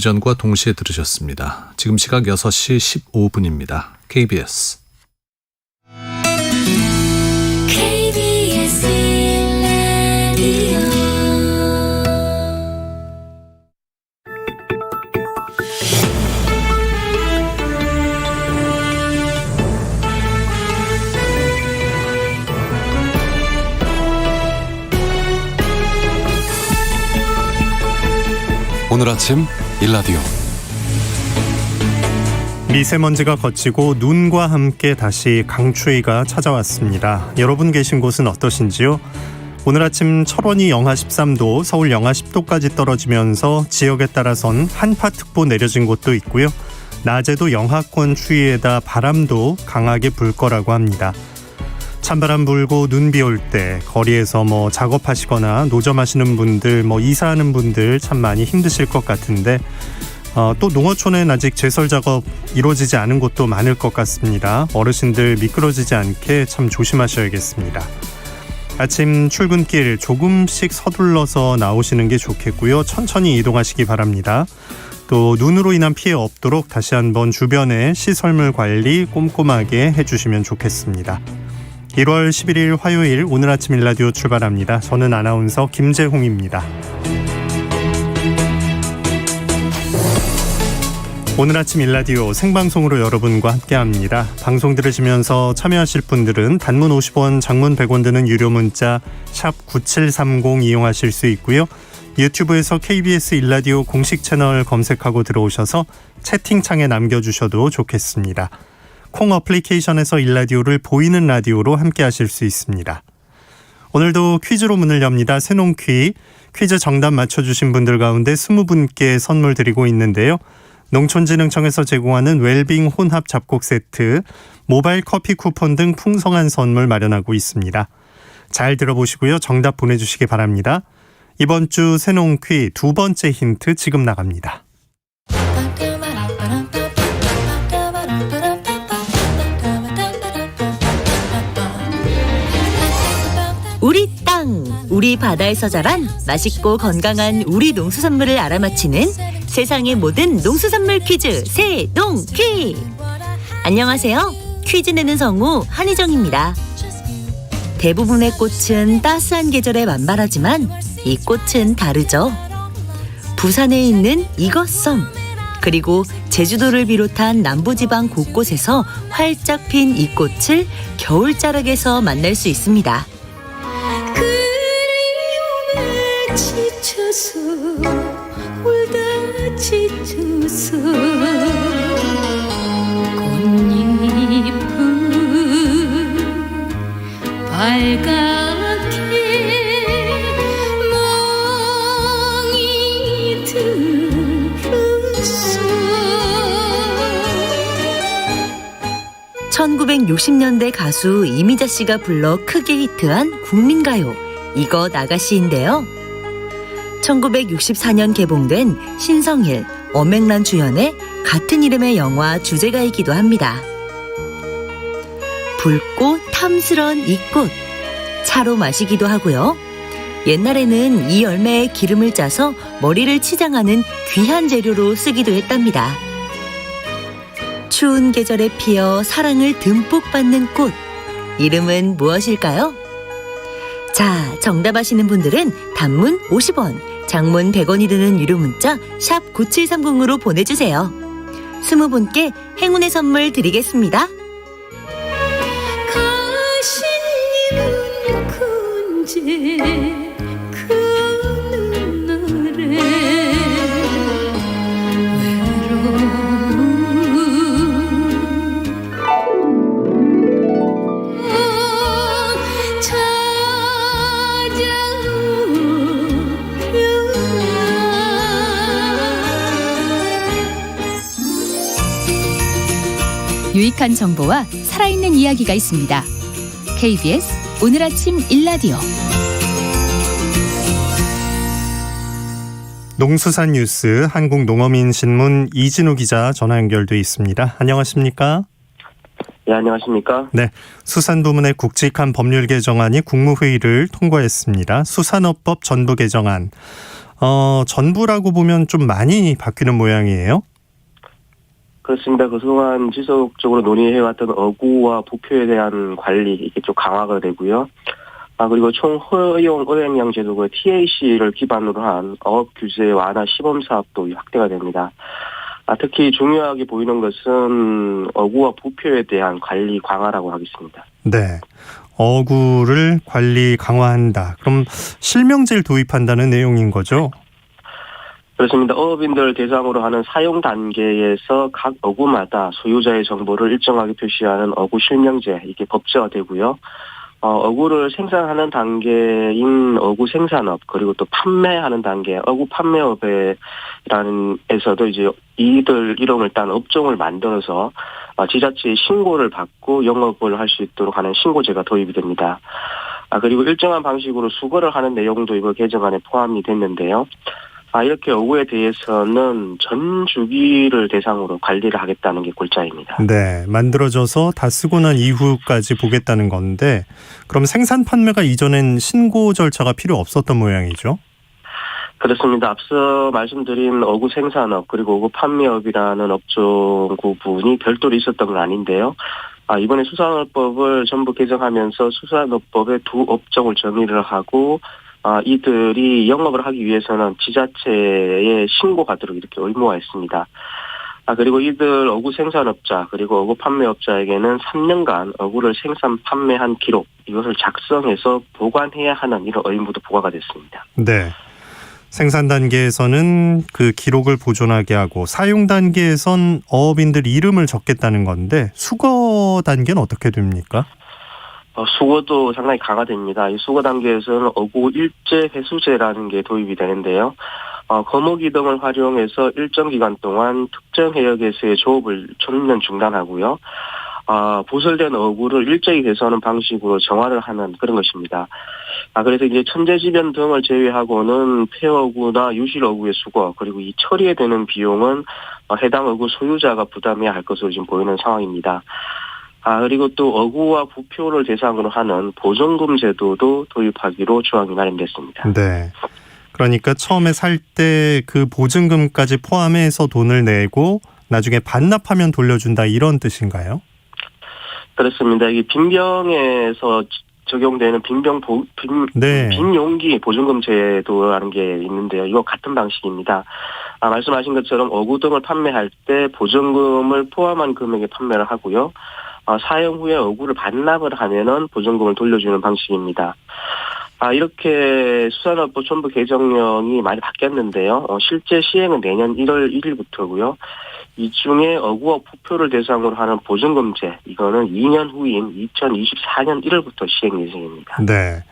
전과 동시에 들으셨습니다. 지금 시각 6시 15분입니다. KBS 오늘 아침 일라디오. 미세먼지가 걷히고 눈과 함께 다시 강추위가 찾아왔습니다. 여러분 계신 곳은 어떠신지요? 오늘 아침 철원이 영하 13도, 서울 영하 10도까지 떨어지면서 지역에 따라선 한파특보 내려진 곳도 있고요. 낮에도 영하권 추위에다 바람도 강하게 불 거라고 합니다. 찬바람 불고 눈비 올 때 거리에서 작업하시거나 노점하시는 분들, 이사하는 분들 참 많이 힘드실 것 같은데 또 농어촌엔 아직 제설 작업 이루어지지 않은 곳도 많을 것 같습니다. 어르신들 미끄러지지 않게 참 조심하셔야겠습니다. 아침 출근길 조금씩 서둘러서 나오시는 게 좋겠고요. 천천히 이동하시기 바랍니다. 또 눈으로 인한 피해 없도록 다시 한번 주변의 시설물 관리 꼼꼼하게 해주시면 좋겠습니다. 1월 11일 화요일 오늘 아침 일라디오 출발합니다. 저는 아나운서 김재홍입니다. 오늘 아침 일라디오 생방송으로 여러분과 함께합니다. 방송 들으시면서 참여하실 분들은 단문 50원, 장문 100원 드는 유료 문자 샵 9730 이용하실 수 있고요. 유튜브에서 KBS 일라디오 공식 채널 검색하고 들어오셔서 채팅창에 남겨주셔도 좋겠습니다. 콩 어플리케이션에서 일라디오를 보이는 라디오로 함께하실 수 있습니다. 오늘도 퀴즈로 문을 엽니다. 새농퀴 퀴즈 정답 맞춰주신 분들 가운데 20분께 선물 드리고 있는데요. 농촌진흥청에서 제공하는 웰빙 혼합 잡곡 세트, 모바일 커피 쿠폰 등 풍성한 선물 마련하고 있습니다. 잘 들어보시고요. 정답 보내주시기 바랍니다. 이번 주 새농퀴 두 번째 힌트 지금 나갑니다. 우리 땅, 우리 바다에서 자란 맛있고 건강한 우리 농수산물을 알아맞히는 세상의 모든 농수산물 퀴즈 새농퀴. 안녕하세요. 퀴즈 내는 성우 한희정입니다. 대부분의 꽃은 따스한 계절에 만발하지만 이 꽃은 다르죠. 부산에 있는 이것섬, 그리고 제주도를 비롯한 남부지방 곳곳에서 활짝 핀 이 꽃을 겨울자락에서 만날 수 있습니다. 그리움에 지쳐서 울다 지쳐서 꽃잎은 빨갛게 멍이 들었어. 1960년대 가수 이미자 씨가 불러 크게 히트한 국민가요 이것 아가씨인데요. 1964년 개봉된 신성일, 엄앵란 주연의 같은 이름의 영화 주제가이기도 합니다. 붉고 탐스런 이 꽃, 차로 마시기도 하고요. 옛날에는 이 열매에 기름을 짜서 머리를 치장하는 귀한 재료로 쓰기도 했답니다. 추운 계절에 피어 사랑을 듬뿍 받는 꽃, 이름은 무엇일까요? 자, 정답 아시는 분들은 단문 50원, 장문 100원이 드는 유료 문자 샵 9730으로 보내주세요. 20분께 행운의 선물 드리겠습니다. 가신 이는 군제 그 눈날에 유익한 정보와 살아있는 이야기가 있습니다. KBS 오늘 아침 일라디오. 농수산 뉴스 한국농어민신문 이진우 기자 전화 연결돼 있습니다. 안녕하십니까? 네, 안녕하십니까? 네, 수산부문의 굵직한 법률 개정안이 국무회의를 통과했습니다. 수산업법 전부 개정안. 전부라고 보면 좀 많이 바뀌는 모양이에요. 그렇습니다. 그동안 지속적으로 논의해왔던 어구와 부표에 대한 관리 이게 좀 강화가 되고요. 그리고 총허용 어획량 제도가 TAC를 기반으로 한 어업 규제 완화 시범 사업도 확대가 됩니다. 특히 중요하게 보이는 것은 어구와 부표에 대한 관리 강화라고 하겠습니다. 네. 어구를 관리 강화한다. 그럼 실명제를 도입한다는 내용인 거죠? 그렇습니다. 어업인들 대상으로 하는 사용 단계에서 각 어구마다 소유자의 정보를 일정하게 표시하는 어구 실명제, 이게 법제화되고요. 어구를 생산하는 단계인 어구 생산업, 그리고 또 판매하는 단계, 어구 판매업에서도 이제 이들 이름을 딴 업종을 만들어서 지자체에 신고를 받고 영업을 할 수 있도록 하는 신고제가 도입이 됩니다. 그리고 일정한 방식으로 수거를 하는 내용도 이번 개정안에 포함이 됐는데요. 이렇게 어구에 대해서는 전 주기를 대상으로 관리를 하겠다는 게 골자입니다. 네, 만들어져서 다 쓰고 난 이후까지 보겠다는 건데 그럼 생산 판매가 이전엔 신고 절차가 필요 없었던 모양이죠? 그렇습니다. 앞서 말씀드린 어구 생산업 그리고 어구 판매업이라는 업종 구분이 별도로 있었던 건 아닌데요. 이번에 수산업법을 전부 개정하면서 수산업법의 두 업종을 정의를 하고 이들이 영업을 하기 위해서는 지자체에 신고하도록 이렇게 의무화했습니다. 그리고 이들 어구 생산업자 그리고 어구 판매업자에게는 3년간 어구를 생산 판매한 기록 이것을 작성해서 보관해야 하는 이런 의무도 부과가 됐습니다. 네. 생산 단계에서는 그 기록을 보존하게 하고 사용 단계에선 어업인들 이름을 적겠다는 건데 수거 단계는 어떻게 됩니까? 수거도 상당히 강화됩니다. 이 수거 단계에서는 어구 일제 회수제라는 게 도입이 되는데요. 거목이 등을 활용해서 일정 기간 동안 특정 해역에서의 조업을 전면 중단하고요. 보설된 어구를 일제히 회수하는 방식으로 정화를 하는 그런 것입니다. 그래서 이제 천재지변 등을 제외하고는 폐어구나 유실어구의 수거 그리고 이 처리에 되는 비용은 해당 어구 소유자가 부담해야 할 것으로 지금 보이는 상황입니다. 그리고 또 어구와 부표를 대상으로 하는 보증금 제도도 도입하기로 조항이 마련됐습니다. 네. 그러니까 처음에 살 때 그 보증금까지 포함해서 돈을 내고 나중에 반납하면 돌려준다 이런 뜻인가요? 그렇습니다. 이게 빈병에서 적용되는 빈 용기 보증금 제도라는 게 있는데요. 이거 같은 방식입니다. 말씀하신 것처럼 어구 등을 판매할 때 보증금을 포함한 금액에 판매를 하고요. 사용 후에 어구를 반납을 하면은 보증금을 돌려주는 방식입니다. 이렇게 수산업법 전부 개정령이 많이 바뀌었는데요. 실제 시행은 내년 1월 1일부터고요. 이 중에 어구와 부표를 대상으로 하는 보증금제, 이거는 2년 후인 2024년 1월부터 시행 예정입니다. 네.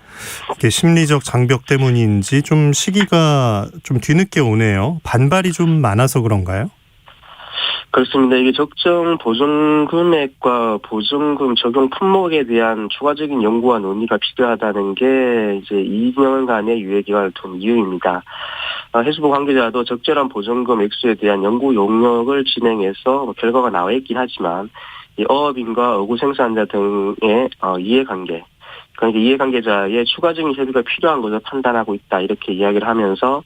이게 심리적 장벽 때문인지 좀 시기가 좀 뒤늦게 오네요. 반발이 좀 많아서 그런가요? 그렇습니다. 이게 적정 보증 금액과 보증금 적용 품목에 대한 추가적인 연구와 논의가 필요하다는 게 이제 2년간의 유예기간을 둔 이유입니다. 해수부 관계자도 적절한 보증금 액수에 대한 연구 용역을 진행해서 결과가 나와 있긴 하지만 이 어업인과 어구 생산자 등의 이해관계, 그러니까 이해관계자의 추가적인 협의가 필요한 것을 판단하고 있다 이렇게 이야기를 하면서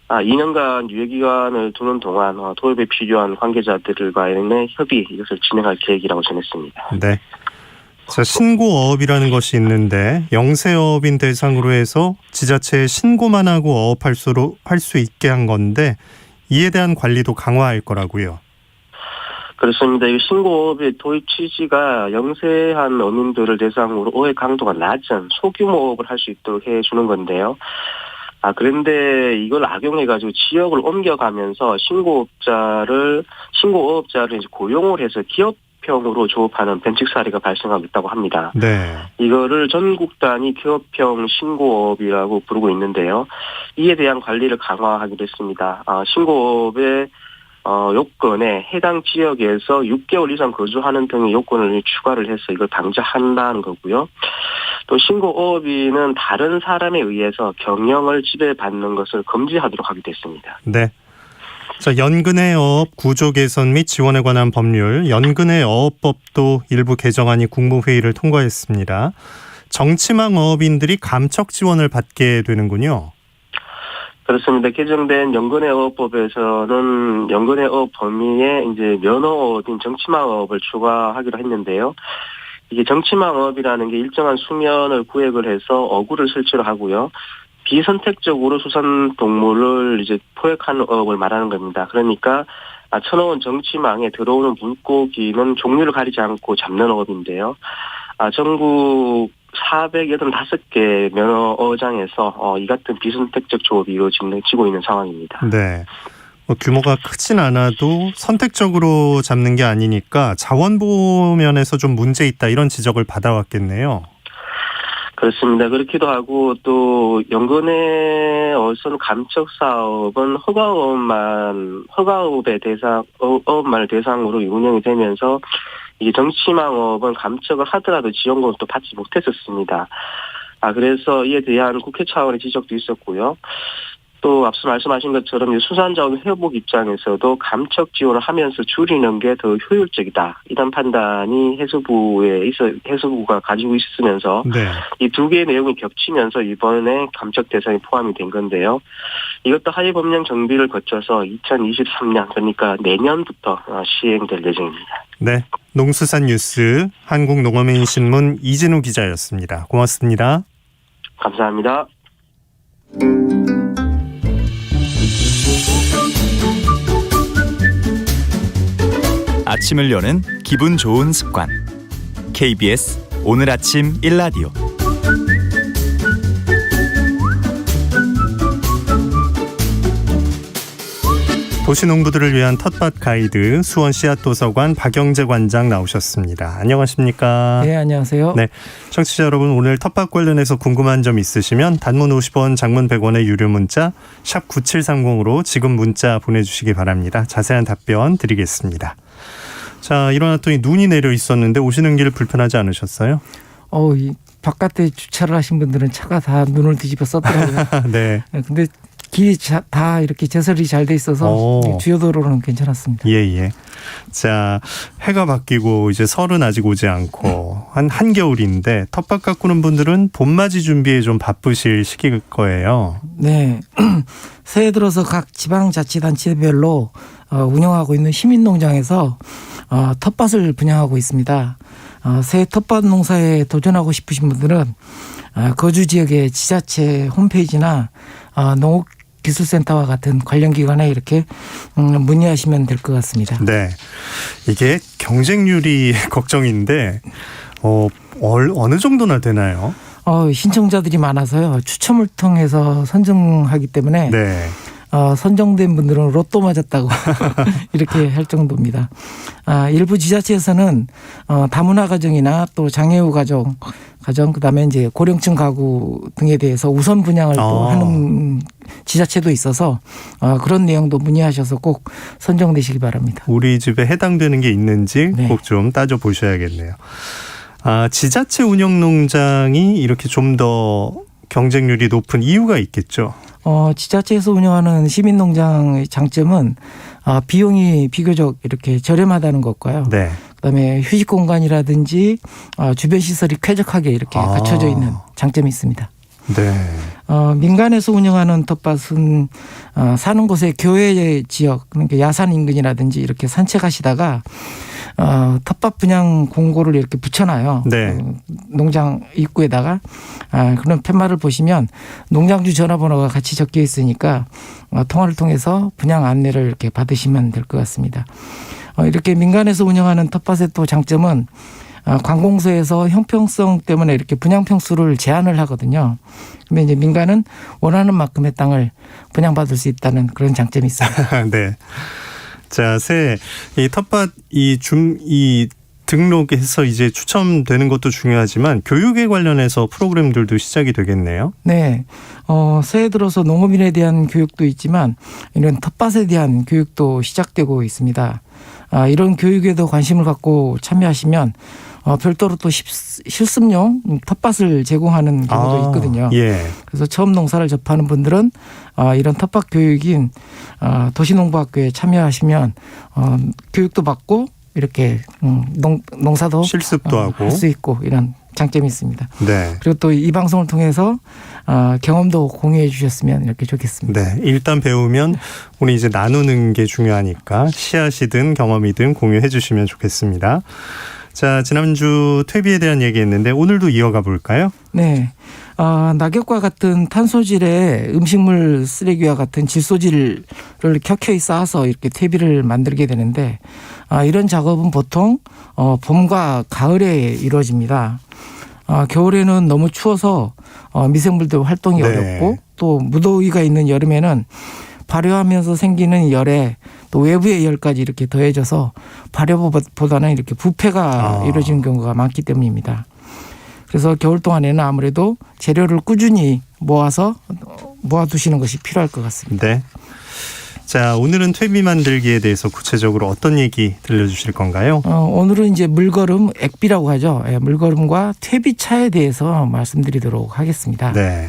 2년간 유예기간을 두는 동안 도입에 필요한 관계자들과의 협의 이것을 진행할 계획이라고 전했습니다. 네. 자, 신고어업이라는 것이 있는데 영세어업인 대상으로 해서 지자체에 신고만 하고 어업할 수 있게 한 건데 이에 대한 관리도 강화할 거라고요. 그렇습니다. 이 신고어업의 도입 취지가 영세한 어민들을 대상으로 어획 강도가 낮은 소규모 어업을 할 수 있도록 해주는 건데요. 그런데 이걸 악용해가지고 지역을 옮겨가면서 신고어업자를 이제 고용을 해서 기업형으로 조업하는 변칙 사례가 발생하고 있다고 합니다. 네. 이거를 전국 단위 기업형 신고어업이라고 부르고 있는데요. 이에 대한 관리를 강화하기로 했습니다. 신고어업의 요건에 해당 지역에서 6개월 이상 거주하는 등의 요건을 추가를 해서 이걸 방지한다는 거고요. 또 신고어업인은 다른 사람에 의해서 경영을 지배받는 것을 금지하도록 하게 됐습니다. 네. 자, 연근의 어업 구조 개선 및 지원에 관한 법률, 연근의 어업법도 일부 개정안이 국무회의를 통과했습니다. 정치망 어업인들이 감척 지원을 받게 되는군요. 그렇습니다. 개정된 연근해어업법에서는 연근해어업 범위에 이제 면허업인 정치망업을 추가하기로 했는데요. 이게 정치망업이라는 게 일정한 수면을 구획을 해서 어구를 설치를 하고요. 비선택적으로 수산동물을 이제 포획하는 어업을 말하는 겁니다. 그러니까 쳐놓은 정치망에 들어오는 물고기는 종류를 가리지 않고 잡는 어업인데요. 전국 485개 면허어장에서 이 같은 비선택적 조업이 이루어지고 있는 상황입니다. 네. 규모가 크진 않아도 선택적으로 잡는 게 아니니까 자원보호 면에서 좀 문제 있다 이런 지적을 받아왔겠네요. 그렇습니다. 그렇기도 하고 또 연근해 어선 감척 사업은 어업만을 대상으로 운영이 되면서 이게 정치망업은 감척을 하더라도 지원금을 또 받지 못했었습니다. 그래서 이에 대한 국회 차원의 지적도 있었고요. 또 앞서 말씀하신 것처럼 수산자원 회복 입장에서도 감척 지원을 하면서 줄이는 게 더 효율적이다. 이런 판단이 해수부가 가지고 있으면서 네. 이 두 개의 내용이 겹치면서 이번에 감척 대상에 포함이 된 건데요. 이것도 하위 법령 정비를 거쳐서 2023년 그러니까 내년부터 시행될 예정입니다. 네. 농수산 뉴스 한국농어민신문 이진우 기자였습니다. 고맙습니다. 감사합니다. 아침을 여는 기분 좋은 습관. KBS 오늘 아침 1라디오. 도시농부들을 위한 텃밭 가이드 수원 씨앗도서관 박영재 관장 나오셨습니다. 안녕하십니까? 네, 안녕하세요. 네, 청취자 여러분 오늘 텃밭 관련해서 궁금한 점 있으시면 단문 50원, 장문 100원의 유료 문자 샵 9730으로 지금 문자 보내주시기 바랍니다. 자세한 답변 드리겠습니다. 자, 일어났더니 눈이 내려 있었는데 오시는 길 불편하지 않으셨어요? 이 바깥에 주차를 하신 분들은 차가 다 눈을 뒤집어 썼더라고요. 네. 근데 길이 다 이렇게 제설이 잘 돼 있어서 주요도로는 괜찮았습니다. 예. 자, 해가 바뀌고 이제 설은 아직 오지 않고 한겨울인데 텃밭 가꾸는 분들은 봄맞이 준비에 좀 바쁘실 시기일 거예요. 네. 새해 들어서 각 지방자치단체별로 운영하고 있는 시민농장에서 텃밭을 분양하고 있습니다. 새 텃밭 농사에 도전하고 싶으신 분들은 거주 지역의 지자체 홈페이지나 농업기술센터와 같은 관련 기관에 이렇게 문의하시면 될 것 같습니다. 네, 이게 경쟁률이 걱정인데 어느 정도나 되나요? 신청자들이 많아서요. 추첨을 통해서 선정하기 때문에 네. 선정된 분들은 로또 맞았다고 이렇게 할 정도입니다. 일부 지자체에서는 다문화 가정이나 또 장애우 가정 그다음에 이제 고령층 가구 등에 대해서 우선 분양을 또 하는 지자체도 있어서 그런 내용도 문의하셔서 꼭 선정되시기 바랍니다. 우리 집에 해당되는 게 있는지 네. 꼭 좀 따져 보셔야겠네요. 지자체 운영 농장이 이렇게 좀 더 경쟁률이 높은 이유가 있겠죠. 지자체에서 운영하는 시민농장의 장점은 비용이 비교적 이렇게 저렴하다는 것과요. 네. 그다음에 휴식 공간이라든지 주변 시설이 쾌적하게 이렇게 갖춰져 있는 장점이 있습니다. 네. 민간에서 운영하는 텃밭은 사는 곳에 교외 지역, 그러니까 야산 인근이라든지 이렇게 산책하시다가 텃밭 분양 공고를 이렇게 붙여놔요. 네. 농장 입구에다가 그런 팻말을 보시면 농장주 전화번호가 같이 적혀 있으니까 통화를 통해서 분양 안내를 이렇게 받으시면 될 것 같습니다. 이렇게 민간에서 운영하는 텃밭의 또 장점은 관공서에서 형평성 때문에 이렇게 분양 평수를 제한을 하거든요. 근데 이제 민간은 원하는 만큼의 땅을 분양받을 수 있다는 그런 장점이 있습니다. 네. 자, 이 텃밭 이 등록해서 이제 추첨되는 것도 중요하지만 교육에 관련해서 프로그램들도 시작이 되겠네요. 네. 새해 들어서 농업인에 대한 교육도 있지만 이런 텃밭에 대한 교육도 시작되고 있습니다. 이런 교육에도 관심을 갖고 참여하시면 별도로 또 실습용 텃밭을 제공하는 경우도 있거든요. 예. 그래서 처음 농사를 접하는 분들은 이런 텃밭 교육인 도시농부학교에 참여하시면 교육도 받고 이렇게 농사도 실습도 하고 할 수 있고 이런 장점이 있습니다. 네. 그리고 또 이 방송을 통해서 경험도 공유해 주셨으면 이렇게 좋겠습니다. 네, 일단 배우면 우리 이제 나누는 게 중요하니까 씨앗이든 경험이든 공유해 주시면 좋겠습니다. 자, 지난주 퇴비에 대한 얘기했는데 오늘도 이어가 볼까요? 네. 낙엽과 같은 탄소질에 음식물 쓰레기와 같은 질소질을 켜켜이 쌓아서 이렇게 퇴비를 만들게 되는데 이런 작업은 보통 봄과 가을에 이루어집니다. 겨울에는 너무 추워서 미생물들 활동이 네. 어렵고 또 무더위가 있는 여름에는 발효하면서 생기는 열에 또 외부의 열까지 이렇게 더해져서 발효보다는 이렇게 부패가 이루어지는 경우가 많기 때문입니다. 그래서 겨울 동안에는 아무래도 재료를 꾸준히 모아두시는 것이 필요할 것 같습니다. 네. 자, 오늘은 퇴비 만들기에 대해서 구체적으로 어떤 얘기 들려주실 건가요? 오늘은 이제 물거름, 액비라고 하죠. 물거름과 퇴비차에 대해서 말씀드리도록 하겠습니다. 네.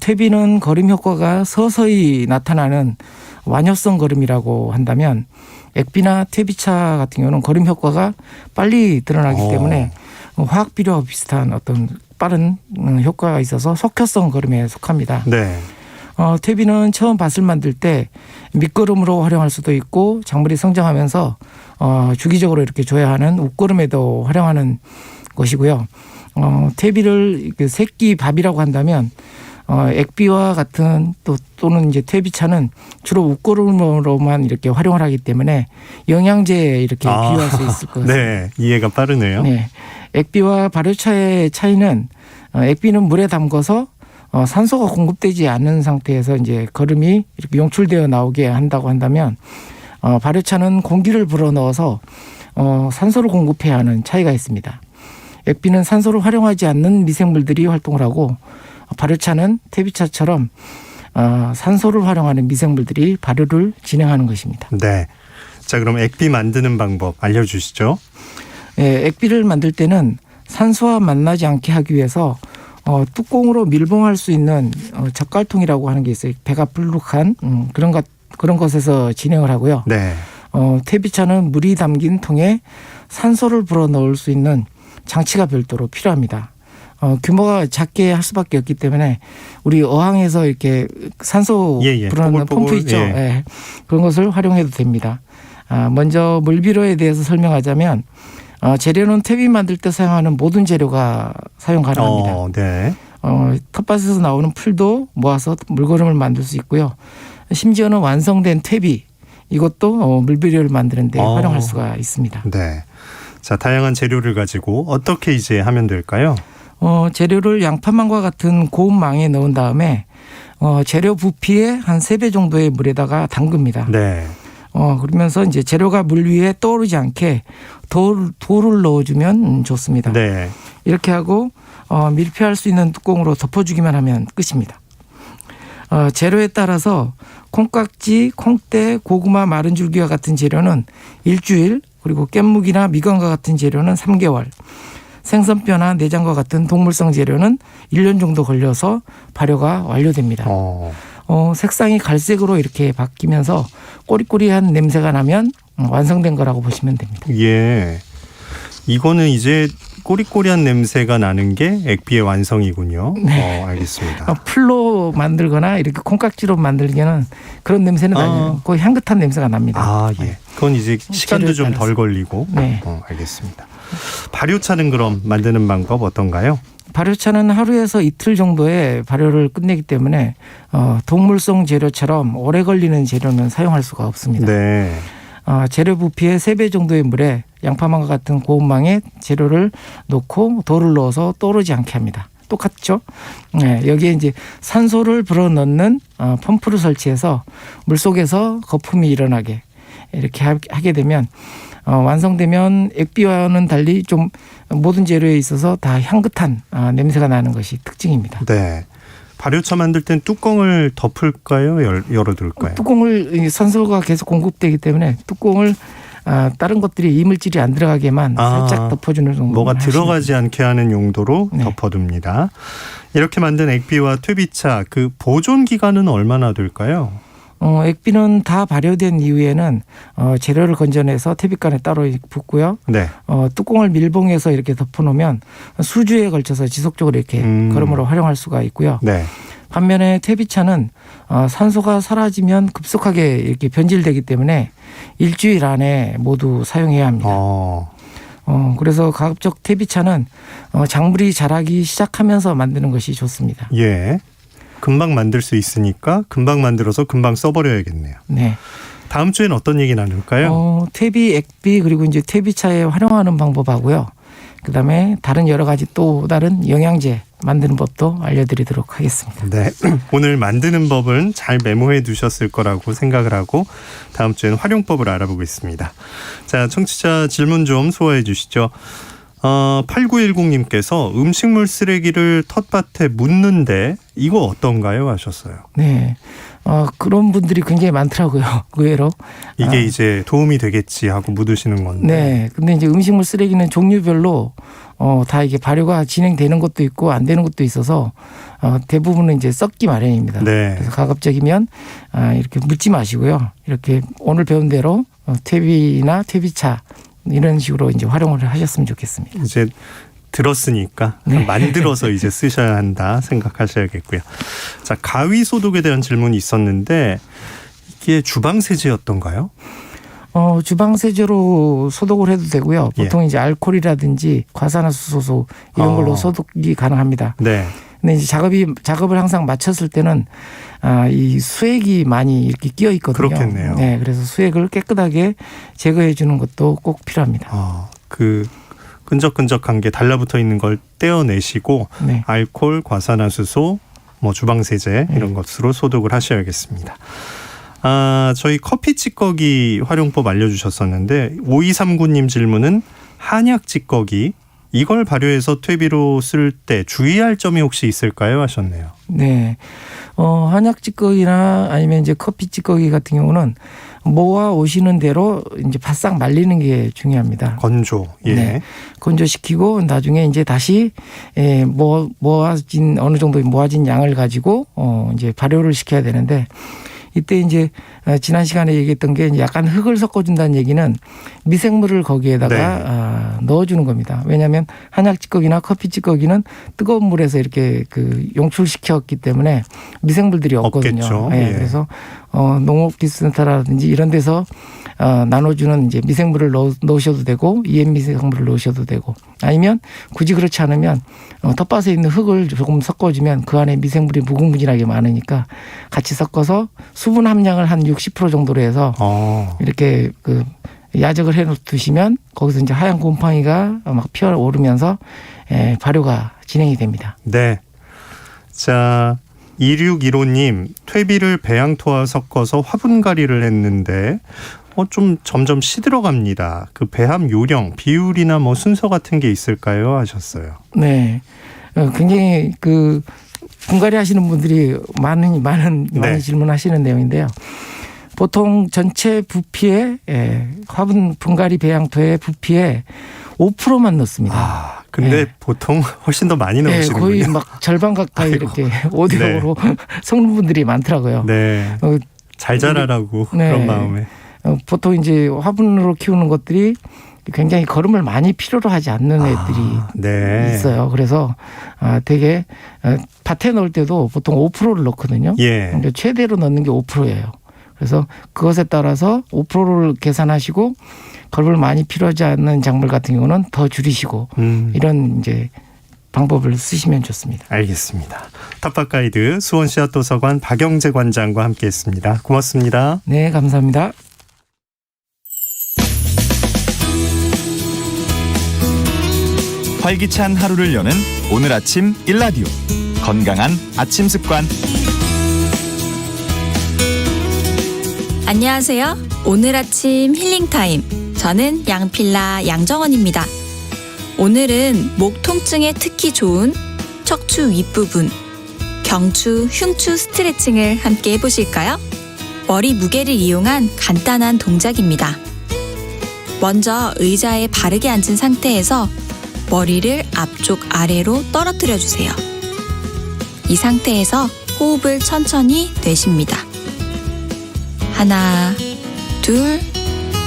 퇴비는 거름 효과가 서서히 나타나는 완효성 거름이라고 한다면 액비나 퇴비차 같은 경우는 거름 효과가 빨리 드러나기 때문에 화학 비료와 비슷한 어떤 빠른 효과가 있어서 속효성 거름에 속합니다. 네. 퇴비는 처음 밭을 만들 때 밑거름으로 활용할 수도 있고 작물이 성장하면서 주기적으로 이렇게 줘야 하는 웃거름에도 활용하는 것이고요. 퇴비를 새끼 밥이라고 한다면 액비와 같은 또는 이제 퇴비차는 주로 웃거름으로만 이렇게 활용을 하기 때문에 영양제에 이렇게 비유할 수 있을 것 같습니다. 네, 이해가 빠르네요. 네, 액비와 발효차의 차이는 액비는 물에 담궈서 산소가 공급되지 않는 상태에서 이제 거름이 이렇게 용출되어 나오게 한다고 한다면 발효차는 공기를 불어넣어서 산소를 공급해야 하는 차이가 있습니다. 액비는 산소를 활용하지 않는 미생물들이 활동을 하고 발효차는 퇴비차처럼 산소를 활용하는 미생물들이 발효를 진행하는 것입니다. 네. 자, 그럼 액비 만드는 방법 알려주시죠. 네, 액비를 만들 때는 산소와 만나지 않게 하기 위해서 뚜껑으로 밀봉할 수 있는 젓갈통이라고 하는 게 있어요. 배가 불룩한 그런 것에서 진행을 하고요. 네. 퇴비차는 물이 담긴 통에 산소를 불어넣을 수 있는 장치가 별도로 필요합니다. 규모가 작게 할 수밖에 없기 때문에 우리 어항에서 이렇게 산소 불어넣는 펌프 있죠. 예. 그런 것을 활용해도 됩니다. 먼저 물비료에 대해서 설명하자면 재료는 퇴비 만들 때 사용하는 모든 재료가 사용 가능합니다. 네. 텃밭에서 나오는 풀도 모아서 물거름을 만들 수 있고요. 심지어는 완성된 퇴비 이것도 물비료를 만드는 데 활용할 수가 있습니다. 네. 자, 다양한 재료를 가지고 어떻게 이제 하면 될까요? 재료를 양파망과 같은 고운 망에 넣은 다음에 재료 부피의 한 3배 정도의 물에다가 담급니다. 네. 그러면서 이제 재료가 물 위에 떠오르지 않게 돌을 넣어주면 좋습니다. 네. 이렇게 하고 밀폐할 수 있는 뚜껑으로 덮어주기만 하면 끝입니다. 재료에 따라서 콩깍지, 콩대, 고구마, 마른 줄기와 같은 재료는 일주일, 그리고 깻묵이나 미간과 같은 재료는 3개월, 생선뼈나 내장과 같은 동물성 재료는 1년 정도 걸려서 발효가 완료됩니다. 색상이 갈색으로 이렇게 바뀌면서 꼬리꼬리한 냄새가 나면 완성된 거라고 보시면 됩니다. 예. 이거는 이제 꼬리꼬리한 냄새가 나는 게 액비의 완성이군요. 네. 알겠습니다. 풀로 만들거나 이렇게 콩깍지로 만들기에는 그런 냄새는 아니에요. 거의 향긋한 냄새가 납니다. 예. 그건 이제 시간도 좀 덜 걸리고. 네. 알겠습니다. 발효차는 그럼 만드는 방법 어떤가요? 발효차는 하루에서 이틀 정도의 발효를 끝내기 때문에 동물성 재료처럼 오래 걸리는 재료는 사용할 수가 없습니다. 네. 재료 부피의 3배 정도의 물에 양파망과 같은 고운 망에 재료를 넣고 돌을 넣어서 떠오르지 않게 합니다. 똑같죠? 네, 여기에 이제 산소를 불어넣는 펌프를 설치해서 물속에서 거품이 일어나게 이렇게 하게 되면 완성되면 액비와는 달리 좀 모든 재료에 있어서 다 향긋한 냄새가 나는 것이 특징입니다. 네. 발효차 만들 땐 뚜껑을 덮을까요? 열어둘까요? 뚜껑을 산소가 계속 공급되기 때문에 뚜껑을 다른 것들이 이물질이 안 들어가게만 살짝 덮어주는 정도. 뭐가 들어가지 않게 하는 용도로 네. 덮어둡니다. 이렇게 만든 액비와 퇴비차 그 보존 기간은 얼마나 될까요? 액비는 다 발효된 이후에는 재료를 건져내서 퇴비칸에 따로 붓고요. 네. 뚜껑을 밀봉해서 이렇게 덮어놓으면 수주에 걸쳐서 지속적으로 이렇게 거름으로 활용할 수가 있고요. 네. 반면에 퇴비차는 산소가 사라지면 급속하게 이렇게 변질되기 때문에 일주일 안에 모두 사용해야 합니다. 그래서 가급적 퇴비차는 작물이 자라기 시작하면서 만드는 것이 좋습니다. 예. 금방 만들 수 있으니까 금방 만들어서 금방 써버려야겠네요. 네. 다음 주엔 어떤 얘기 나눌까요? 퇴비, 액비 그리고 이제 퇴비차에 활용하는 방법하고요. 그다음에 다른 여러 가지 또 다른 영양제 만드는 법도 알려드리도록 하겠습니다. 네. 오늘 만드는 법은 잘 메모해 두셨을 거라고 생각을 하고 다음 주에는 활용법을 알아보겠습니다. 자, 청취자 질문 좀 소화해 주시죠. 8910님께서 음식물 쓰레기를 텃밭에 묻는데 이거 어떤가요? 하셨어요. 네. 그런 분들이 굉장히 많더라고요. 의외로. 이게 이제 도움이 되겠지 하고 묻으시는 건데. 네. 근데 이제 음식물 쓰레기는 종류별로 다 이게 발효가 진행되는 것도 있고 안 되는 것도 있어서 대부분은 이제 썩기 마련입니다. 네. 그래서 가급적이면 이렇게 묻지 마시고요. 이렇게 오늘 배운 대로 퇴비나 퇴비차 이런 식으로 이제 활용을 하셨으면 좋겠습니다. 이제 들었으니까 만들어서 이제 쓰셔야 한다 생각하셔야겠고요. 자, 가위 소독에 대한 질문이 있었는데 이게 주방 세제였던가요? 주방 세제로 소독을 해도 되고요. 보통 이제 알코올이라든지 과산화수소 이런 걸로 소독이 가능합니다. 네. 근데 이제 작업을 항상 마쳤을 때는 이 수액이 많이 이렇게 끼어 있거든요. 그렇겠네요. 네, 그래서 수액을 깨끗하게 제거해 주는 것도 꼭 필요합니다. 그 끈적끈적한 게 달라붙어 있는 걸 떼어내시고 네. 알코올, 과산화수소, 뭐 주방 세제 이런 것으로 소독을 하셔야겠습니다. 저희 커피 찌꺼기 활용법 알려주셨었는데 5239님 질문은 한약 찌꺼기 이걸 발효해서 퇴비로 쓸 때 주의할 점이 혹시 있을까요? 하셨네요. 네. 한약 찌꺼기나 아니면 이제 커피 찌꺼기 같은 경우는 모아 오시는 대로 이제 바싹 말리는 게 중요합니다. 건조. 예. 네. 건조시키고 나중에 이제 다시 모아진 어느 정도 모아진 양을 가지고 이제 발효를 시켜야 되는데 이때 이제 지난 시간에 얘기했던 게 약간 흙을 섞어준다는 얘기는 미생물을 거기에다가 넣어주는 겁니다. 왜냐하면 한약 찌꺼기나 커피 찌꺼기는 뜨거운 물에서 이렇게 용출시켰기 때문에 미생물들이 없거든요. 없겠죠. 네, 예. 그래서 농업기술센터라든지 이런 데서 나눠주는 이제 미생물을 넣으셔도 되고 EM 미생물을 넣으셔도 되고 아니면 굳이 그렇지 않으면 텃밭에 있는 흙을 조금 섞어주면 그 안에 미생물이 무궁무진하게 많으니까 같이 섞어서 수분 함량을 한 60% 정도로 해서 이렇게 야적을 해 두시면 거기서 이제 하얀 곰팡이가 막 피어오르면서 발효가 진행이 됩니다. 네. 자, 2615님 퇴비를 배양토와 섞어서 화분갈이를 했는데 좀 점점 시들어갑니다. 그 배합 요령, 비율이나 뭐 순서 같은 게 있을까요? 하셨어요. 네. 굉장히 분갈이 하시는 분들이 많이 질문하시는 내용인데요. 보통 전체 부피에 화분 분갈이 배양토의 부피에 5%만 넣습니다. 근데 보통 훨씬 더 많이 넣으시는군요. 거의 막 절반 가까이 이렇게 5대5로 섞는 분들이 많더라고요. 네. 잘 자라라고 그런 마음에. 보통 이제 화분으로 키우는 것들이 굉장히 거름을 많이 필요로 하지 않는 애들이 있어요. 그래서 되게 밭에 넣을 때도 보통 5%를 넣거든요. 그러니까 최대로 넣는 게 5%예요. 그래서 그것에 따라서 5%를 계산하시고 거름을 많이 필요하지 않는 작물 같은 경우는 더 줄이시고 이런 이제 방법을 쓰시면 좋습니다. 알겠습니다. 텃밭 가이드 수원시 핫도서관 박영재 관장과 함께했습니다. 고맙습니다. 네, 감사합니다. 활기찬 하루를 여는 오늘 아침 1라디오 건강한 아침 습관. 안녕하세요. 오늘 아침 힐링타임. 저는 양필라 양정원입니다. 오늘은 목 통증에 특히 좋은 척추 윗부분, 경추, 흉추 스트레칭을 함께 해보실까요? 머리 무게를 이용한 간단한 동작입니다. 먼저 의자에 바르게 앉은 상태에서 머리를 앞쪽 아래로 떨어뜨려 주세요. 이 상태에서 호흡을 천천히 내쉽니다. 하나, 둘,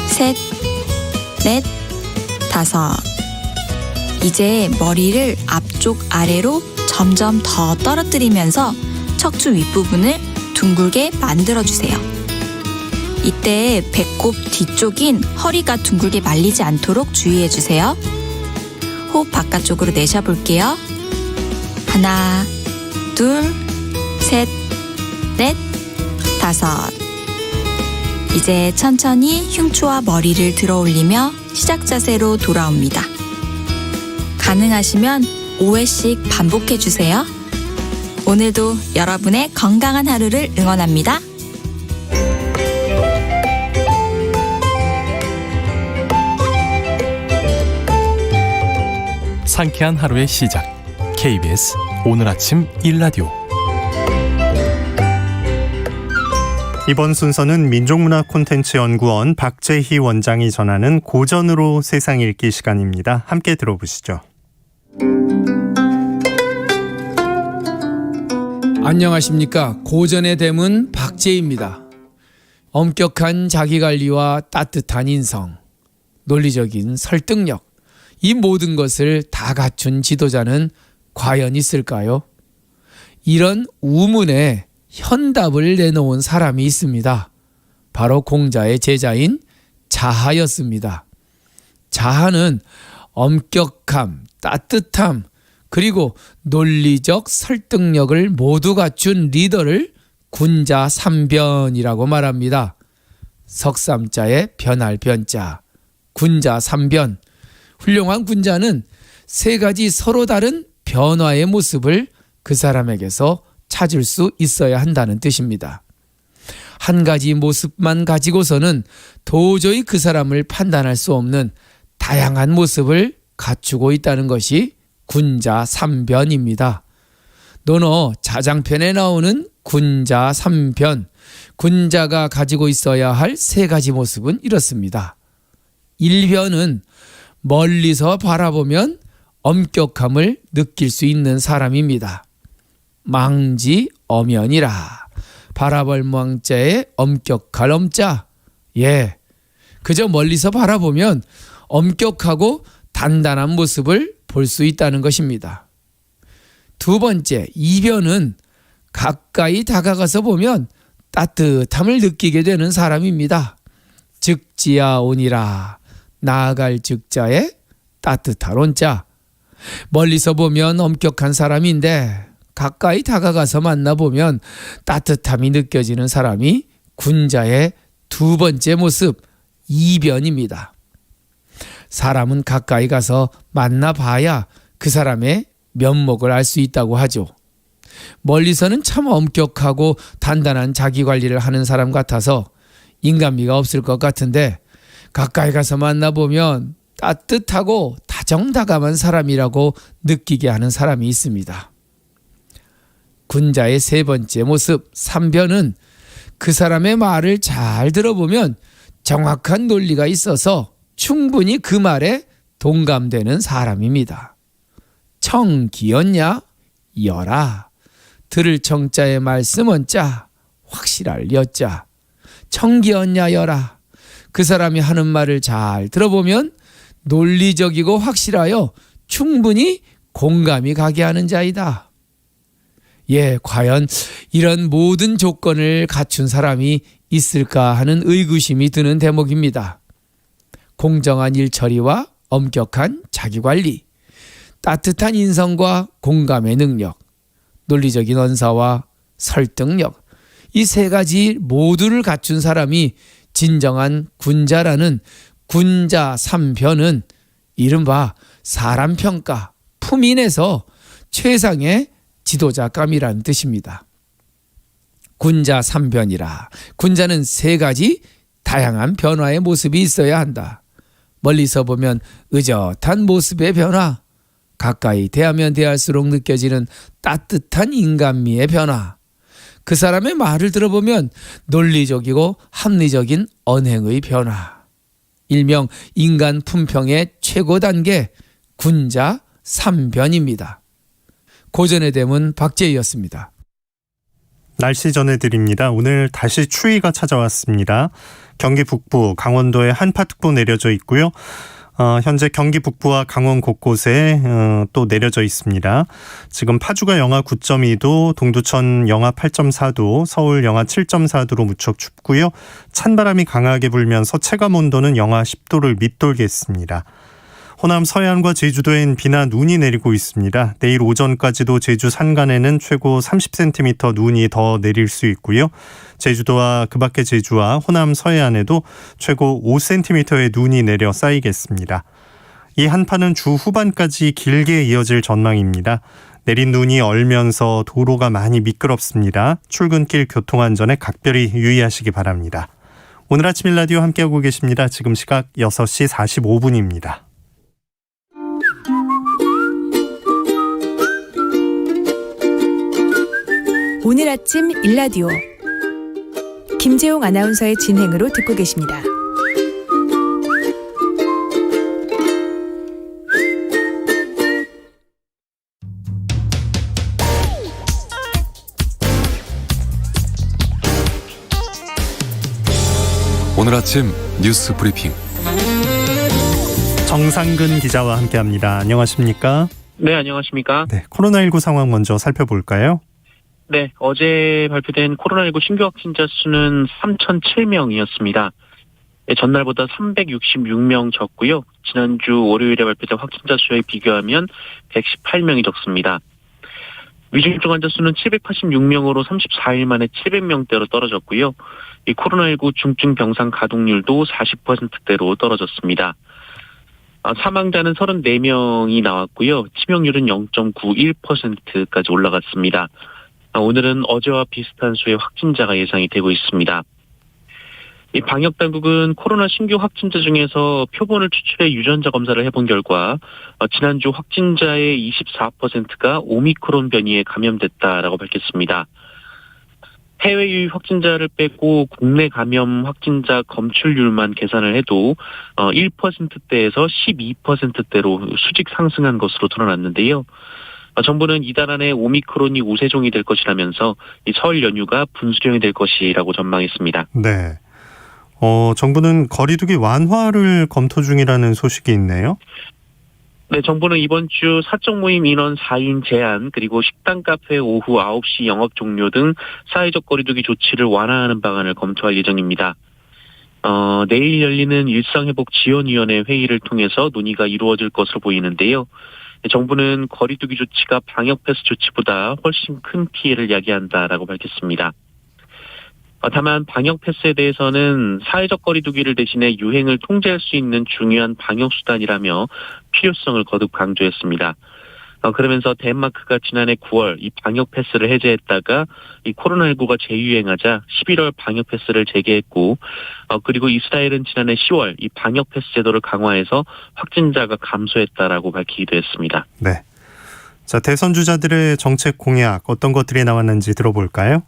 셋, 넷, 다섯. 이제 머리를 앞쪽 아래로 점점 더 떨어뜨리면서 척추 윗부분을 둥글게 만들어주세요. 이때 배꼽 뒤쪽인 허리가 둥글게 말리지 않도록 주의해주세요. 호흡 바깥쪽으로 내쉬어볼게요. 하나, 둘, 셋, 넷, 다섯. 이제 천천히 흉추와 머리를 들어 올리며 시작 자세로 돌아옵니다. 가능하시면 5회씩 반복해주세요. 오늘도 여러분의 건강한 하루를 응원합니다. 상쾌한 하루의 시작. KBS 오늘 아침 일라디오. 이번 순서는 민족문화콘텐츠연구원 박재희 원장이 전하는 고전으로 세상 읽기 시간입니다. 함께 들어보시죠. 안녕하십니까. 고전의 대문 박재희입니다. 엄격한 자기관리와 따뜻한 인성, 논리적인 설득력, 이 모든 것을 다 갖춘 지도자는 과연 있을까요? 이런 우문에 현답을 내놓은 사람이 있습니다. 바로 공자의 제자인 자하였습니다. 자하는 엄격함, 따뜻함, 그리고 논리적 설득력을 모두 갖춘 리더를 군자 삼변이라고 말합니다. 석삼자에 변할 변자, 군자 삼변. 훌륭한 군자는 세 가지 서로 다른 변화의 모습을 그 사람에게서 찾을 수 있어야 한다는 뜻입니다. 한 가지 모습만 가지고서는 도저히 그 사람을 판단할 수 없는 다양한 모습을 갖추고 있다는 것이 군자 삼변입니다. 논어 자장편에 나오는 군자 삼변, 군자가 가지고 있어야 할 세 가지 모습은 이렇습니다. 1변은 멀리서 바라보면 엄격함을 느낄 수 있는 사람입니다. 망지 엄연이라. 바라볼 망자에 엄격할 엄자. 예, 그저 멀리서 바라보면 엄격하고 단단한 모습을 볼 수 있다는 것입니다. 두 번째, 2변은 가까이 다가가서 보면 따뜻함을 느끼게 되는 사람입니다. 즉지야 오니라. 나아갈 즉자에 따뜻할 온자. 멀리서 보면 엄격한 사람인데 가까이 다가가서 만나보면 따뜻함이 느껴지는 사람이 군자의 두 번째 모습, 2변입니다. 사람은 가까이 가서 만나봐야 그 사람의 면목을 알 수 있다고 하죠. 멀리서는 참 엄격하고 단단한 자기관리를 하는 사람 같아서 인간미가 없을 것 같은데 가까이 가서 만나보면 따뜻하고 다정다감한 사람이라고 느끼게 하는 사람이 있습니다. 군자의 세 번째 모습, 3변은 그 사람의 말을 잘 들어보면 정확한 논리가 있어서 충분히 그 말에 동감되는 사람입니다. 청기였냐? 여라. 들을 청자의 말씀은 자, 확실할 여자. 청기였냐 여라. 그 사람이 하는 말을 잘 들어보면 논리적이고 확실하여 충분히 공감이 가게 하는 자이다. 예, 과연 이런 모든 조건을 갖춘 사람이 있을까 하는 의구심이 드는 대목입니다. 공정한 일처리와 엄격한 자기관리, 따뜻한 인성과 공감의 능력, 논리적인 언사와 설득력, 이 세 가지 모두를 갖춘 사람이 진정한 군자라는 군자 삼변은 이른바 사람 평가, 품인에서 최상의 지도자감이라는 뜻입니다. 군자 삼변이라. 군자는 세 가지 다양한 변화의 모습이 있어야 한다. 멀리서 보면 의젓한 모습의 변화, 가까이 대하면 대할수록 느껴지는 따뜻한 인간미의 변화, 그 사람의 말을 들어보면 논리적이고 합리적인 언행의 변화, 일명 인간 품평의 최고 단계 군자 삼변입니다. 고전의 대문 박재희였습니다. 날씨 전해드립니다. 오늘 다시 추위가 찾아왔습니다. 경기 북부, 강원도에 한파특보 내려져 있고요. 현재 경기 북부와 강원 곳곳에 또 내려져 있습니다. 지금 파주가 영하 9.2도, 동두천 영하 8.4도, 서울 영하 7.4도로 무척 춥고요. 찬바람이 강하게 불면서 체감온도는 영하 10도를 밑돌겠습니다. 호남 서해안과 제주도엔 비나 눈이 내리고 있습니다. 내일 오전까지도 제주 산간에는 최고 30cm 눈이 더 내릴 수 있고요. 제주도와 그 밖의 제주와 호남 서해안에도 최고 5cm의 눈이 내려 쌓이겠습니다. 이 한파는 주 후반까지 길게 이어질 전망입니다. 내린 눈이 얼면서 도로가 많이 미끄럽습니다. 출근길 교통안전에 각별히 유의하시기 바랍니다. 오늘 아침 1라디오 함께하고 계십니다. 지금 시각 6시 45분입니다. 오늘 아침 일라디오 김재용 아나운서의 진행으로 듣고 계십니다. 오늘 아침 뉴스 브리핑 정상근 기자와 함께합니다. 안녕하십니까? 네, 안녕하십니까? 네, 코로나19 상황 먼저 살펴볼까요? 네, 어제 발표된 코로나19 신규 확진자 수는 3,007명이었습니다. 네, 전날보다 366명 적고요. 지난주 월요일에 발표된 확진자 수에 비교하면 118명이 적습니다. 위중증 환자 수는 786명으로 34일 만에 700명대로 떨어졌고요. 이 코로나19 중증 병상 가동률도 40%대로 떨어졌습니다. 사망자는 34명이 나왔고요. 치명률은 0.91%까지 올라갔습니다. 오늘은 어제와 비슷한 수의 확진자가 예상이 되고 있습니다. 이 방역당국은 코로나 신규 확진자 중에서 표본을 추출해 유전자 검사를 해본 결과 지난주 확진자의 24%가 오미크론 변이에 감염됐다라고 밝혔습니다. 해외 유입 확진자를 빼고 국내 감염 확진자 검출률만 계산을 해도 1%대에서 12%대로 수직 상승한 것으로 드러났는데요. 정부는 이달 안에 오미크론이 우세종이 될 것이라면서 이 설 연휴가 분수령이 될 것이라고 전망했습니다. 네. 정부는 거리두기 완화를 검토 중이라는 소식이 있네요. 네, 정부는 이번 주 사적 모임 인원 4인 제한 그리고 식당, 카페 오후 9시 영업 종료 등 사회적 거리두기 조치를 완화하는 방안을 검토할 예정입니다. 내일 열리는 일상회복지원위원회 회의를 통해서 논의가 이루어질 것으로 보이는데요. 정부는 거리두기 조치가 방역 패스 조치보다 훨씬 큰 피해를 야기한다라고 밝혔습니다. 다만 방역 패스에 대해서는 사회적 거리두기를 대신해 유행을 통제할 수 있는 중요한 방역 수단이라며 필요성을 거듭 강조했습니다. 그러면서 덴마크가 지난해 9월 이 방역 패스를 해제했다가 이 코로나19가 재유행하자 11월 방역 패스를 재개했고, 그리고 이스라엘은 지난해 10월 이 방역 패스 제도를 강화해서 확진자가 감소했다라고 밝히기도 했습니다. 네. 자, 대선 주자들의 정책 공약 어떤 것들이 나왔는지 들어볼까요?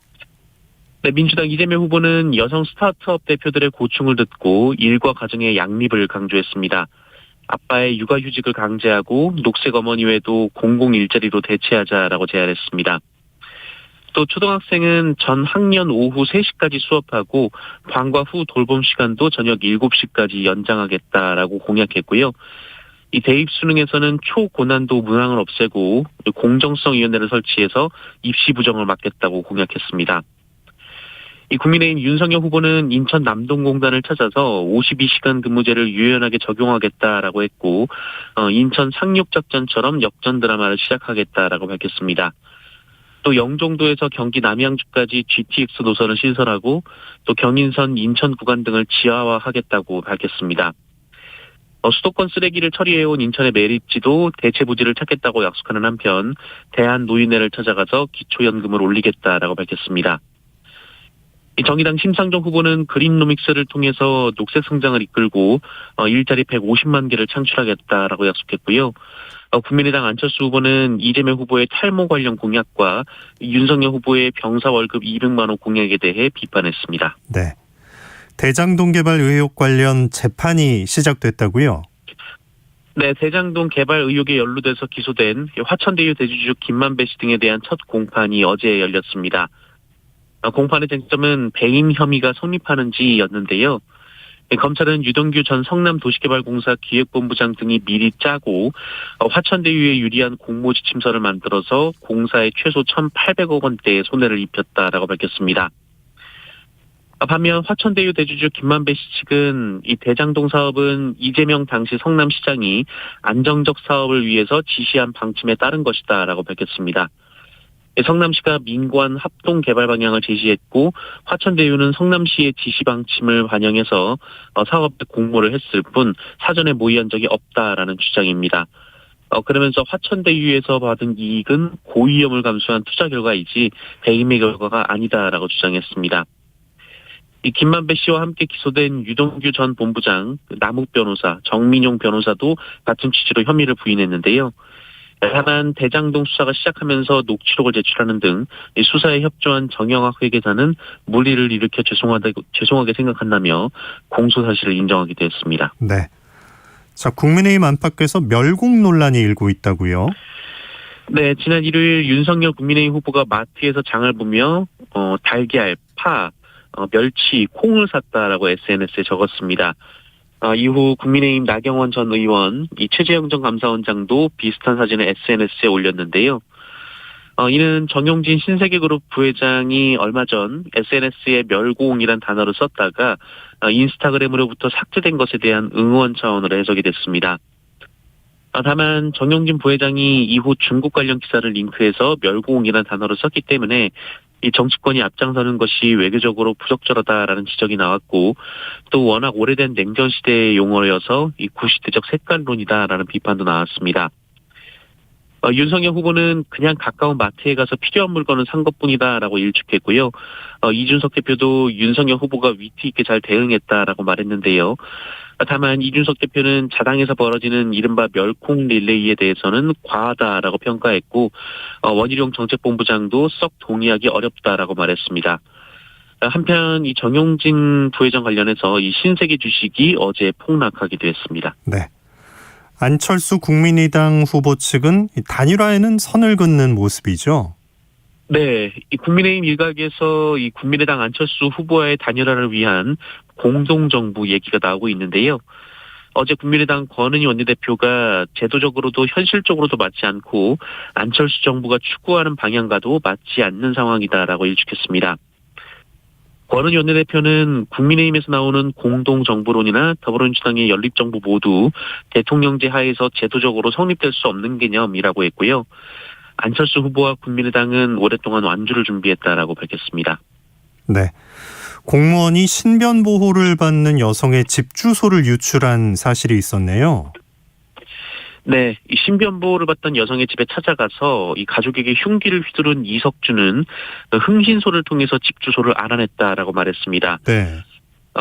네, 민주당 이재명 후보는 여성 스타트업 대표들의 고충을 듣고 일과 가정의 양립을 강조했습니다. 아빠의 육아휴직을 강제하고 녹색 어머니 외에도 공공 일자리로 대체하자라고 제안했습니다. 또 초등학생은 전 학년 오후 3시까지 수업하고 방과 후 돌봄 시간도 저녁 7시까지 연장하겠다라고 공약했고요. 이 대입 수능에서는 초고난도 문항을 없애고 공정성위원회를 설치해서 입시 부정을 막겠다고 공약했습니다. 이 국민의힘 윤석열 후보는 인천 남동공단을 찾아서 52시간 근무제를 유연하게 적용하겠다라고 했고, 인천 상륙작전처럼 역전 드라마를 시작하겠다라고 밝혔습니다. 또 영종도에서 경기 남양주까지 GTX 노선을 신설하고 또 경인선 인천 구간 등을 지하화하겠다고 밝혔습니다. 수도권 쓰레기를 처리해온 인천의 매립지도 대체 부지를 찾겠다고 약속하는 한편 대한노인회를 찾아가서 기초연금을 올리겠다라고 밝혔습니다. 정의당 심상정 후보는 그린노믹스를 통해서 녹색 성장을 이끌고 일자리 150만 개를 창출하겠다라고 약속했고요. 국민의당 안철수 후보는 이재명 후보의 탈모 관련 공약과 윤석열 후보의 병사 월급 200만 원 공약에 대해 비판했습니다. 네. 대장동 개발 의혹 관련 재판이 시작됐다고요? 네, 대장동 개발 의혹에 연루돼서 기소된 화천대유 대주주 김만배 씨 등에 대한 첫 공판이 어제 열렸습니다. 공판의 쟁점은 배임 혐의가 성립하는지였는데요. 검찰은 유동규 전 성남도시개발공사 기획본부장 등이 미리 짜고 화천대유에 유리한 공모지침서를 만들어서 공사에 최소 1,800억 원대의 손해를 입혔다라고 밝혔습니다. 반면 화천대유 대주주 김만배 씨 측은 이 대장동 사업은 이재명 당시 성남시장이 안정적 사업을 위해서 지시한 방침에 따른 것이다라고 밝혔습니다. 성남시가 민관 합동 개발 방향을 제시했고 화천대유는 성남시의 지시 방침을 반영해서 사업 공모를 했을 뿐 사전에 모의한 적이 없다라는 주장입니다. 그러면서 화천대유에서 받은 이익은 고위험을 감수한 투자 결과이지 배임의 결과가 아니다라고 주장했습니다. 이 김만배 씨와 함께 기소된 유동규 전 본부장, 남욱 변호사, 정민용 변호사도 같은 취지로 혐의를 부인했는데요. 다만 대장동 수사가 시작하면서 녹취록을 제출하는 등 수사에 협조한 정영학 회계사는 물리를 일으켜 죄송하게 생각한다며 공소 사실을 인정하기도 했습니다. 네. 자, 국민의힘 안팎에서 멸공 논란이 일고 있다고요? 네, 지난 일요일 윤석열 국민의힘 후보가 마트에서 장을 보며 달걀, 파, 멸치, 콩을 샀다라고 SNS에 적었습니다. 이후 국민의힘 나경원 전 의원, 이 최재형 전 감사원장도 비슷한 사진을 SNS에 올렸는데요. 이는 정용진 신세계그룹 부회장이 얼마 전 SNS에 멸공이란 단어를 썼다가 인스타그램으로부터 삭제된 것에 대한 응원 차원으로 해석이 됐습니다. 다만 정용진 부회장이 이후 중국 관련 기사를 링크해서 멸공이란 단어를 썼기 때문에 이 정치권이 앞장서는 것이 외교적으로 부적절하다라는 지적이 나왔고 또 워낙 오래된 냉전 시대의 용어여서 이 구시대적 색깔론이다라는 비판도 나왔습니다. 윤석열 후보는 그냥 가까운 마트에 가서 필요한 물건을 산 것뿐이다라고 일축했고요. 이준석 대표도 윤석열 후보가 위트 있게 잘 대응했다라고 말했는데요. 다만 이준석 대표는 자당에서 벌어지는 이른바 멸콩 릴레이에 대해서는 과하다라고 평가했고 원희룡 정책본부장도 썩 동의하기 어렵다라고 말했습니다. 한편 이 정용진 부회장 관련해서 이 신세계 주식이 어제 폭락하기도 했습니다. 네. 안철수 국민의당 후보 측은 단일화에는 선을 긋는 모습이죠. 네, 이 국민의힘 일각에서 이 국민의당 안철수 후보와의 단일화를 위한 공동정부 얘기가 나오고 있는데요. 어제 국민의당 권은희 원내대표가 제도적으로도 현실적으로도 맞지 않고 안철수 정부가 추구하는 방향과도 맞지 않는 상황이다라고 일축했습니다. 권은희 원내대표는 국민의힘에서 나오는 공동정부론이나 더불어민주당의 연립정부 모두 대통령제 하에서 제도적으로 성립될 수 없는 개념이라고 했고요. 안철수 후보와 국민의당은 오랫동안 완주를 준비했다라고 밝혔습니다. 네. 공무원이 신변 보호를 받는 여성의 집 주소를 유출한 사실이 있었네요. 네, 이 신변 보호를 받던 여성의 집에 찾아가서 이 가족에게 흉기를 휘두른 이석주는 흥신소를 통해서 집 주소를 알아냈다라고 말했습니다. 네.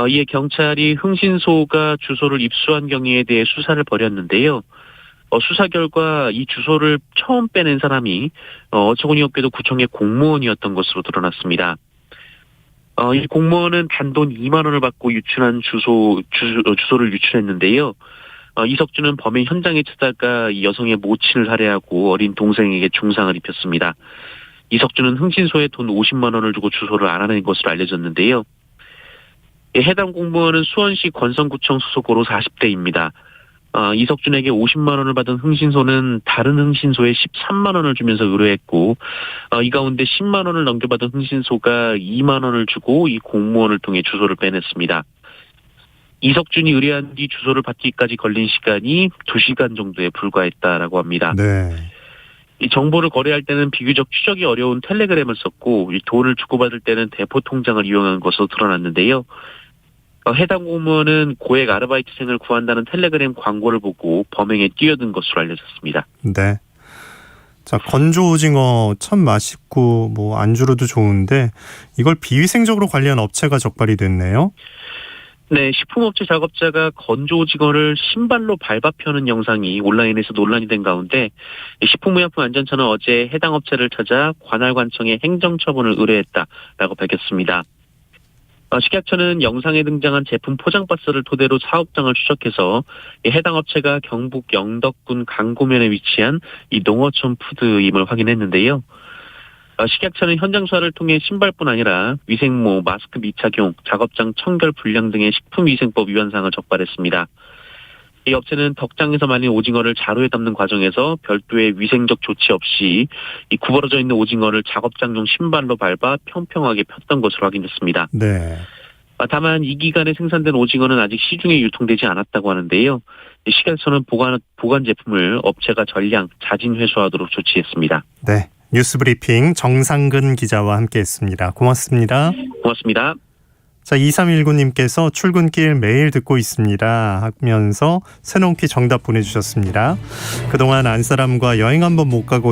이에 경찰이 흥신소가 주소를 입수한 경위에 대해 수사를 벌였는데요. 수사 결과 이 주소를 처음 빼낸 사람이 어처구니없게도 구청의 공무원이었던 것으로 드러났습니다. 이 공무원은 단돈 2만 원을 받고 유출한 주소를 유출했는데요. 이석주는 범행 현장에 찾아가 이 여성의 모친을 살해하고 어린 동생에게 중상을 입혔습니다. 이석주는 흥신소에 돈 50만 원을 주고 주소를 알아낸 것으로 알려졌는데요. 해당 공무원은 수원시 권성구청 소속으로 40대입니다. 이석준에게 50만 원을 받은 흥신소는 다른 흥신소에 13만 원을 주면서 의뢰했고 이 가운데 10만 원을 넘겨받은 흥신소가 2만 원을 주고 이 공무원을 통해 주소를 빼냈습니다. 이석준이 의뢰한 뒤 주소를 받기까지 걸린 시간이 2시간 정도에 불과했다라고 합니다. 네. 이 정보를 거래할 때는 비교적 추적이 어려운 텔레그램을 썼고 이 돈을 주고받을 때는 대포 통장을 이용한 것으로 드러났는데요. 해당 공무원은 고액 아르바이트생을 구한다는 텔레그램 광고를 보고 범행에 뛰어든 것으로 알려졌습니다. 네. 자, 건조 오징어 참 맛있고 뭐 안주로도 좋은데 이걸 비위생적으로 관리한 업체가 적발이 됐네요. 네, 식품업체 작업자가 건조 오징어를 신발로 밟아 펴는 영상이 온라인에서 논란이 된 가운데 식품의약품안전처는 어제 해당 업체를 찾아 관할관청에 행정처분을 의뢰했다라고 밝혔습니다. 식약처는 영상에 등장한 제품 포장 박스를 토대로 사업장을 추적해서 해당 업체가 경북 영덕군 강고면에 위치한 이 농어촌 푸드임을 확인했는데요. 식약처는 현장 수사를 통해 신발뿐 아니라 위생모, 마스크 미착용, 작업장 청결 불량 등의 식품위생법 위반 사항을 적발했습니다. 이 업체는 덕장에서 말린 오징어를 자루에 담는 과정에서 별도의 위생적 조치 없이 이 구부러져 있는 오징어를 작업장용 신발로 밟아 평평하게 폈던 것으로 확인됐습니다. 네. 다만 이 기간에 생산된 오징어는 아직 시중에 유통되지 않았다고 하는데요. 식약처는 보관 제품을 업체가 전량 자진 회수하도록 조치했습니다. 네. 뉴스브리핑 정상근 기자와 함께했습니다. 고맙습니다. 고맙습니다. 자, 2319님께서 출근길 매일 듣고 있습니다 하면서 새놓기 정답 보내주셨습니다. 그동안 안 사람과 여행 한번 못 가고